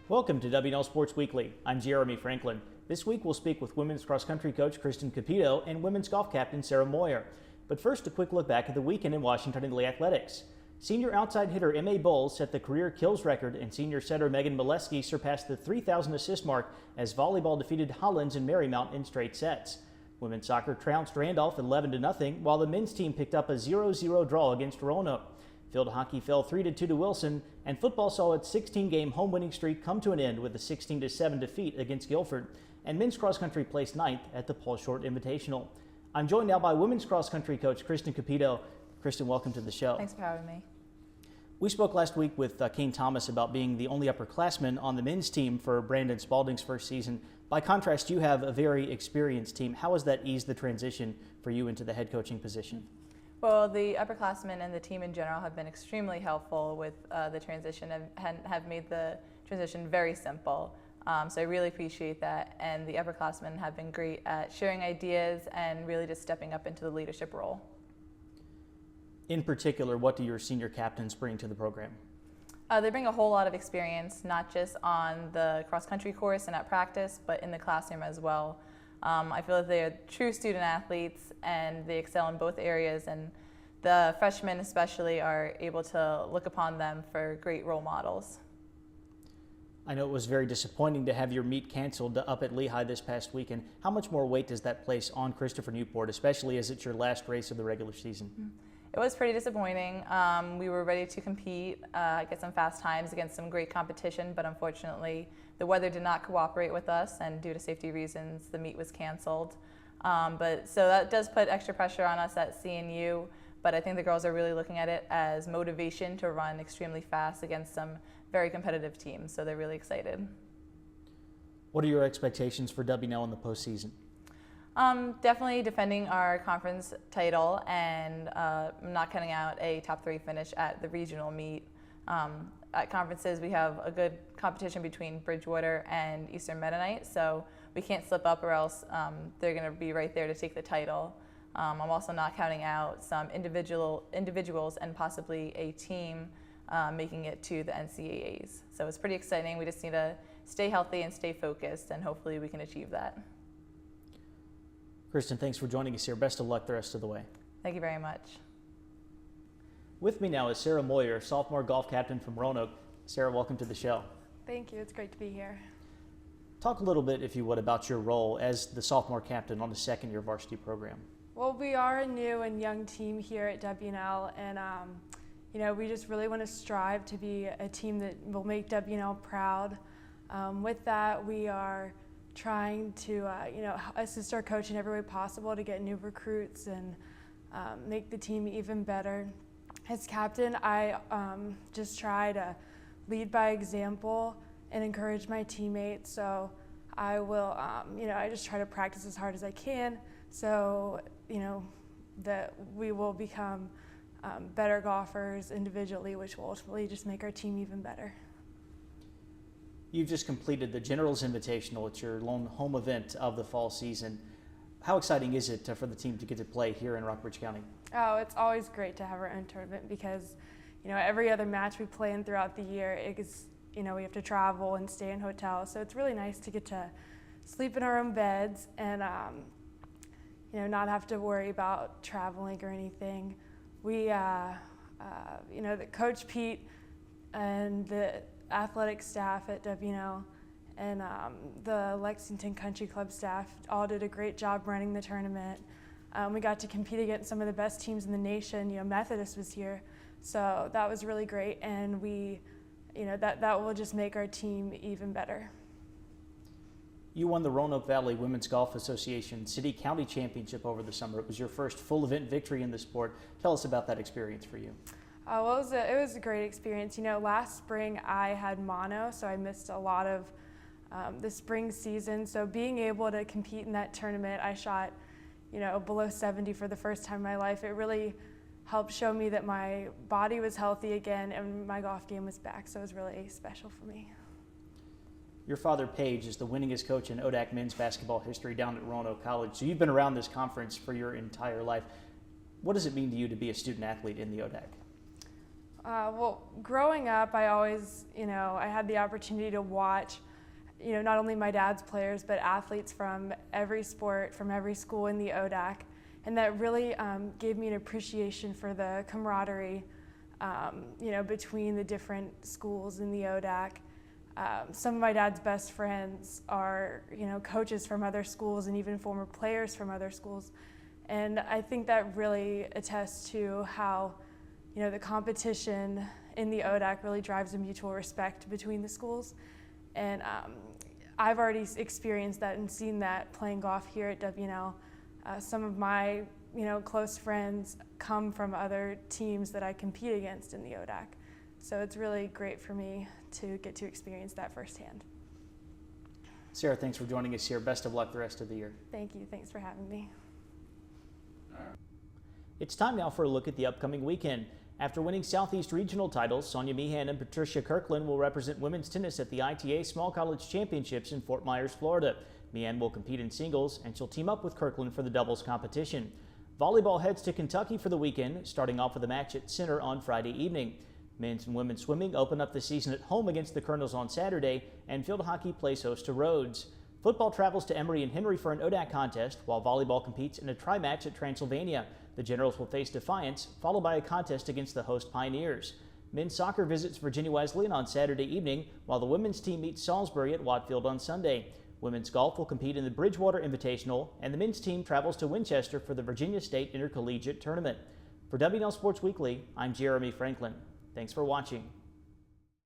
Welcome to W&L Sports Weekly. I'm Jeremy Franklin. This week we'll speak with women's cross-country coach Kristin Cupido and women's golf captain Sara Moir. But first, a quick look back at the weekend in Washington in the athletics. Senior outside hitter M.A. Bowles set the career kills record, and senior setter Megan Molesky surpassed the 3,000 assist mark as volleyball defeated Hollins and Marymount in straight sets. Women's soccer trounced Randolph 11-0, while the men's team picked up a 0-0 draw against Roanoke. Field hockey fell 3-2 to Wilson, and football saw its 16-game home winning streak come to an end with a 16-7 defeat against Guilford, and men's cross-country placed ninth at the Paul Short Invitational. I'm joined now by women's cross-country coach Kristin Cupido. Kristin, welcome to the show. Thanks for having me. We spoke last week with Kane Thomas about being the only upperclassman on the men's team for Brandon Spalding's first season. By contrast, you have a very experienced team. How has that eased the transition for you into the head coaching position? Well, the upperclassmen and the team in general have been extremely helpful with the transition and have made the transition very simple. So I really appreciate that. And the upperclassmen have been great at sharing ideas and really just stepping up into the leadership role. In particular, what do your senior captains bring to the program? They bring a whole lot of experience, not just on the cross-country course and at practice, but in the classroom as well. I feel that they are true student athletes and they excel in both areas, and the freshmen especially are able to look upon them for great role models. I know it was very disappointing to have your meet canceled up at Lehigh this past weekend. How much more weight does that place on Christopher Newport, especially as it's your last race of the regular season? It was pretty disappointing. We were ready to compete, get some fast times against some great competition, but unfortunately the weather did not cooperate with us, and due to safety reasons the meet was canceled. So that does put extra pressure on us at CNU, but I think the girls are really looking at it as motivation to run extremely fast against some very competitive teams, so they're really excited. What are your expectations for W&L in the postseason? Definitely defending our conference title and not cutting out a top 3 finish at the regional meet. At conferences, we have a good competition between Bridgewater and Eastern Mennonite, so we can't slip up or else they're going to be right there to take the title. I'm also not counting out some individuals and possibly a team making it to the NCAAs. So it's pretty exciting. We just need to stay healthy and stay focused, and hopefully we can achieve that. Kristin, thanks for joining us here. Best of luck the rest of the way. Thank you very much. With me now is Sara Moir, sophomore golf captain from Roanoke. Sara, welcome to the show. Thank you. It's great to be here. Talk a little bit, if you would, about your role as the sophomore captain on the second-year varsity program. Well, we are a new and young team here at W&L, and we just really want to strive to be a team that will make W&L proud. With that, we are trying to assist our coach in every way possible to get new recruits and make the team even better. As captain, I just try to lead by example and encourage my teammates. So I will, I just try to practice as hard as I can, so that we will become better golfers individually, which will ultimately just make our team even better. You've just completed the Generals Invitational. It's your lone home event of the fall season. How exciting is it for the team to get to play here in Rockbridge County? Oh, it's always great to have our own tournament because, every other match we play in throughout the year, we have to travel and stay in hotels. So it's really nice to get to sleep in our own beds and, not have to worry about traveling or anything. We, the Coach Pete and the athletic staff at W&L and the Lexington Country Club staff all did a great job running the tournament. We got to compete against some of the best teams in the nation. Methodist was here, so that was really great, and we, that will just make our team even better. You won the Roanoke Valley Women's Golf Association City-County Championship over the summer. It was your first full event victory in the sport. Tell us about that experience for you. Well, it was a great experience. Last spring I had mono, so I missed a lot of the spring season. So being able to compete in that tournament, I shot, below 70 for the first time in my life. It really helped show me that my body was healthy again and my golf game was back. So it was really special for me. Your father, Paige, is the winningest coach in ODAC men's basketball history down at Roanoke College. So you've been around this conference for your entire life. What does it mean to you to be a student athlete in the ODAC? Well, growing up, I always, I had the opportunity to watch, not only my dad's players, but athletes from every sport, from every school in the ODAC. And that really gave me an appreciation for the camaraderie, between the different schools in the ODAC. Some of my dad's best friends are, coaches from other schools and even former players from other schools. And I think that really attests to how, the competition in the ODAC really drives a mutual respect between the schools. And I've already experienced that and seen that playing golf here at W&L. Some of my, close friends come from other teams that I compete against in the ODAC. So it's really great for me to get to experience that firsthand. Sara, thanks for joining us here. Best of luck the rest of the year. Thank you. Thanks for having me. It's time now for a look at the upcoming weekend. After winning Southeast Regional titles, Sonia Meehan and Patricia Kirkland will represent women's tennis at the ITA Small College Championships in Fort Myers, Florida. Meehan will compete in singles, and she'll team up with Kirkland for the doubles competition. Volleyball heads to Kentucky for the weekend, starting off with a match at Center on Friday evening. Men's and women's swimming open up the season at home against the Colonels on Saturday, and field hockey plays host to Rhodes. Football travels to Emory and Henry for an ODAC contest, while volleyball competes in a tri-match at Transylvania. The Generals will face Defiance, followed by a contest against the host Pioneers. Men's soccer visits Virginia Wesleyan on Saturday evening, while the women's team meets Salisbury at Watfield on Sunday. Women's golf will compete in the Bridgewater Invitational, and the men's team travels to Winchester for the Virginia State Intercollegiate Tournament. For W&L Sports Weekly, I'm Jeremy Franklin. Thanks for watching.